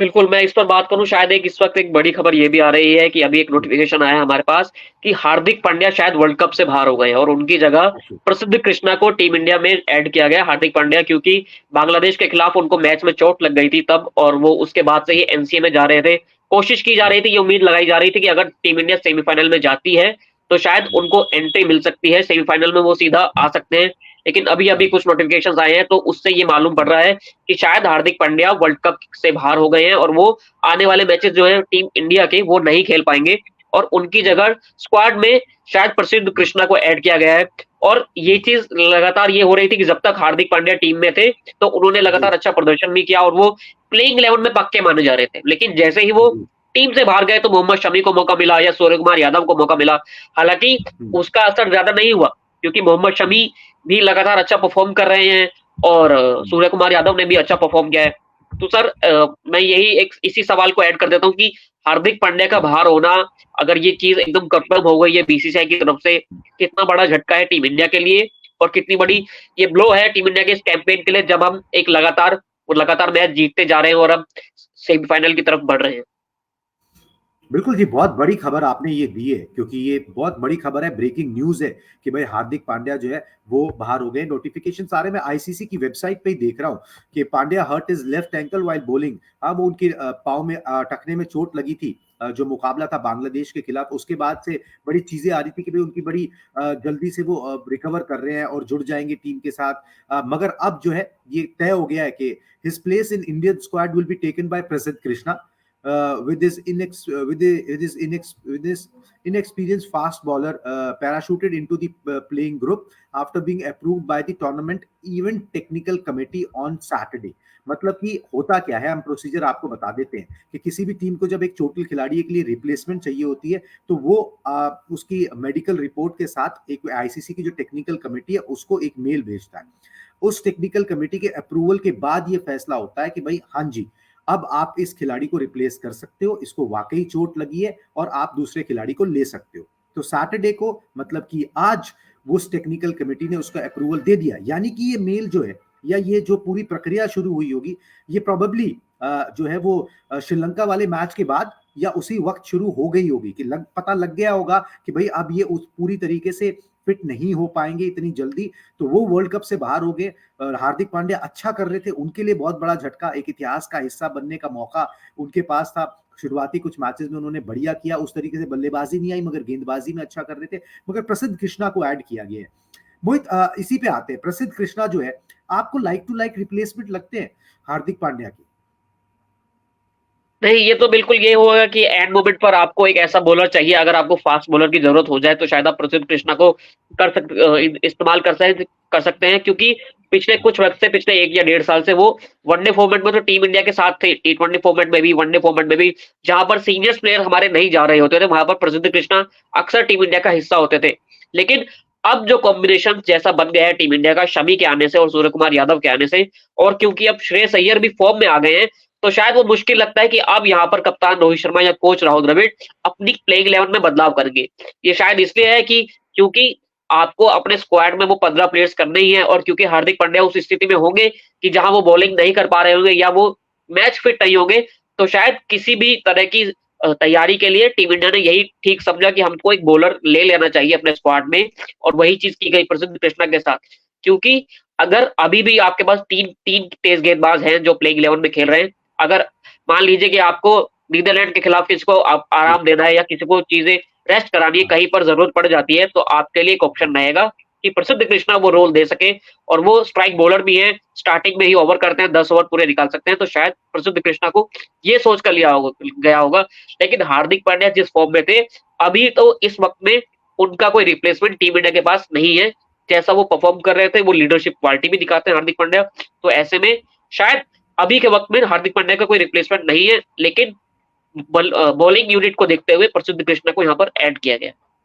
बिल्कुल, मैं इस पर बात करूँ, शायद एक इस वक़्त एक बड़ी खबर ये भी आ रही है कि अभी एक नोटिफ़िकेशन आया है हमारे पास कि हार्दिक पांड्या शायद वर्ल्ड कप से बाहर हो गए हैं और उनकी जगह ओके। प्रसिद्ध कृष्णा को टीम इंडिया में ऐड किया गया है। हार्दिक पांड्या क्योंकि बांग्लादेश के खिलाफ उनको मैच में चोट लग गई थी तब, और वो उसके बाद से ही एनसीए में जा रहे थे। कोशिश की जा हुँ, रही थी, ये उम्मीद लगाई जा रही थी कि अगर टीम इंडिया सेमीफ़ाइनल में जाती है, तो शायद हुँ, उनको एंट्री मिल सकती है, सेमीफ़ाइनल में वो सीधा आ सकते हैं। लेकिन अभी-अभी हुँ, कुछ नोटिफ़िकेशंस आए हैं, तो उससे ये मालूम पड़ हुँ, रहा है कि शायद हार्दिक पांड्या वर्ल्ड कप से बाहर हो गए हैं और वो आने वाले मैचेस जो है टीम इंडिया के वो नहीं खेल पाएँगे और उनकी हुँ, जगह स्क्वाड में शायद प्रसिद्ध हुँ, कृष्णा को ऐड किया गया है। और ये हुँ, चीज़ लगातार ये हो रही थी कि जब तक हार्दिक पांड्या टीम में थे, तो उन्होंने जी, लगातार अच्छा प्रदर्शन भी किया और वो प्लेइंग 11 में पक्के माने जा रहे थे। लेकिन जैसे ही वो जी, टीम से बाहर गए तो मोहम्मद शमी को मौका मिला या सूर्यकुमार यादव को मौका मिला। हालाँकि हुँ, उसका असर ज़्यादा नहीं हुआ क्योंकि मोहम्मद हुँ, शमी भी लगातार अच्छा परफ़ॉर्म कर रहे हैं और हुँ, सूर्यकुमार यादव ने भी अच्छा परफ़ॉर्म किया है। तो सर मैं यही एक इसी सवाल को ऐड कर देता हूँ कि हार्दिक पांड्या का हुँ, बाहर होना, अगर ये चीज़ एकदम कंफर्म हो गई है बीसीसीआई की तरफ से, हुँ, कितना बड़ा झटका है टीम इंडिया के लिए और कितनी हुँ। बड़ी ये ब्लो है टीम इंडिया के इस कैंपेन के लिए जब हम एक लगातार मैच जीतते जा रहे हैं और हम सेमीफाइनल की तरफ बढ़ रहे हैं। बिल्कुल जी, बहुत बड़ी खबर आपने ये दी है क्योंकि ये बहुत बड़ी खबर है, ब्रेकिंग न्यूज़ है कि भई हार्दिक पांड्या जो है वो बाहर हो गए। नोटिफ़िकेशन सारे मैं आईसीसी की वेबसाइट पे ही देख रहा हूँ कि Pandya hurt his left ankle while bowling. हाँ, वो उनके पाँव में टखने में चोट लगी थी। जो मुकाबला था बांग्लादेश के खिलाफ, उसके बाद से बड़ी चीज़ें आ रही थी कि भई उनकी बड़ी जल्दी से वो रिकवर कर रहे हैं और जुड़ जाएँगे टीम के साथ। मगर अब जो है ये तय हो गया है कि his place in Indian squad will be taken by प्रसिद्ध Krishna. With his inexperienced fast bowler parachuted into the playing group after being approved by the tournament event technical committee on Saturday. मतलब कि होता क्या है, हम प्रोसीजर आपको बता देते हैं कि किसी भी टीम को जब एक चोटिल खिलाड़ी के लिए रिप्लेसमेंट चाहिए होती है, तो वो उसकी मेडिकल रिपोर्ट के साथ एक आईसीसी की जो टेक्निकल कमेटी है उसको एक मेल भेजता है। उस टेक्निकल कमेटी के अप्रूवल के बाद ये फैसला होता है कि भाई हाँ जी, अब आप इस खिलाड़ी को रिप्लेस कर सकते हो, इसको वाक़ई चोट लगी है और आप दूसरे खिलाड़ी को ले सकते हो। तो सैटरडे को मतलब कि आज उस टेक्निकल कमिटी ने उसका अप्रूवल दे दिया। यानी कि ये मेल जो है या ये जो पूरी प्रक्रिया शुरू हुई होगी, ये प्रोबेबली जो है वो श्रीलंका वाले मैच के बाद या उसी वक़्त शुरू हो गई होगी कि पता लग गया होगा कि भई अब ये उस पूरी तरीके से फिट नहीं हो पाएँगे इतनी जल्दी, तो वो वर्ल्ड कप से बाहर हो गए। हार्दिक पांड्या अच्छा कर रहे थे, उनके लिए बहुत बड़ा झटका, एक इतिहास का हिस्सा बनने का मौका उनके पास था। शुरुआती कुछ मैचेज़ में उन्होंने बढ़िया किया, उस तरीके से बल्लेबाज़ी नहीं आई मगर गेंदबाज़ी में अच्छा कर रहे थे, मगर प्रसिद्ध कृष्णा को ऐड किया गया है। मोहित इसी पे आते हैं, प्रसिद्ध कृष्णा जो है, आपको लाइक टू लाइक रिप्लेसमेंट लगते हैं हार्दिक पांड्या के? नहीं, ये तो बिल्कुल ये होगा कि एंड मोमेंट पर आपको एक ऐसा बॉलर चाहिए, अगर आपको फास्ट बॉलर की ज़रूरत हो जाए, तो शायद आप प्रसिद्ध कृष्णा को इस्तेमाल कर सकते हैं क्योंकि पिछले कुछ वक़्त से, पिछले 1 या डेढ़ साल से वो वनडे फॉर्मेट में तो टीम इंडिया के साथ थे, टी20 फॉर्मेट में भी, वनडे फॉर्मेट में भी, जहाँ पर सीनियर्स प्लेयर हमारे नहीं जा रहे होते थे, वहाँ पर प्रसिद्ध कृष्णा अक्सर टीम इंडिया का हिस्सा होते थे। लेकिन अब जो कॉम्बिनेशन जैसा बन गया है टीम इंडिया का शमी के आने से और सूर्यकुमार यादव के आने से, और क्योंकि अब श्रेयस अय्यर भी फॉर्म में आ गए हैं, तो शायद वो मुश्किल लगता है कि अब यहाँ पर कप्तान रोहित शर्मा या कोच राहुल द्रविड़ अपनी प्लेइंग 11 में बदलाव करेंगे। ये शायद इसलिए है कि क्योंकि आपको अपने स्क्वाड में वो 15 प्लेयर्स करने ही हैं और क्योंकि हार्दिक पांड्या उस स्थिति में होंगे कि जहाँ वो बॉलिंग नहीं कर पा रहे होंगे या वो मैच फिट नहीं होंगे, तो शायद किसी भी तरह की तैयारी के लिए टीम इंडिया ने यही ठीक समझा कि हमको एक बॉलर ले लेना चाहिए अपने स्क्वाड में और वही चीज़ की गई प्रसिद्ध कृष्णा के साथ। क्योंकि अगर अभी भी आपके पास 3 तेज़ गेंदबाज हैं जो प्लेइंग 11 में खेल रहे हैं, अगर मान लीजिए कि आपको नीदरलैंड के खिलाफ किसी को जी, आराम देना है या किसी को चीज़ें रेस्ट करानी है, हाँ, कहीं पर ज़रूरत पड़ जाती है, तो आपके लिए एक ऑप्शन रहेगा कि प्रसिद्ध कृष्णा वो रोल दे सके और वो स्ट्राइक बॉलर भी हैं, स्टार्टिंग में ही ओवर करते हैं, 10 ओवर पूरे निकाल सकते हैं, तो शायद प्रसिद्ध कृष्णा को ये सोच कर लिया होगा गया होगा। लेकिन हार्दिक पांड्या जिस फॉर्म में थे, अभी तो इस वक़्त में उनका कोई रिप्लेसमेंट टीम इंडिया के पास नहीं है। जैसा वो परफ़ॉर्म कर रहे थे, वो लीडरशिप क्वालिटी भी दिखाते हैं हार्दिक पांड्या, तो ऐसे में शायद अभी के वक़्त में हार्दिक पांड्या का कोई रिप्लेसमेंट नहीं है, लेकिन बॉलिंग यूनिट को देखते हुए प्रसिद्ध कृष्णा को यहाँ पर ऐड किया गया।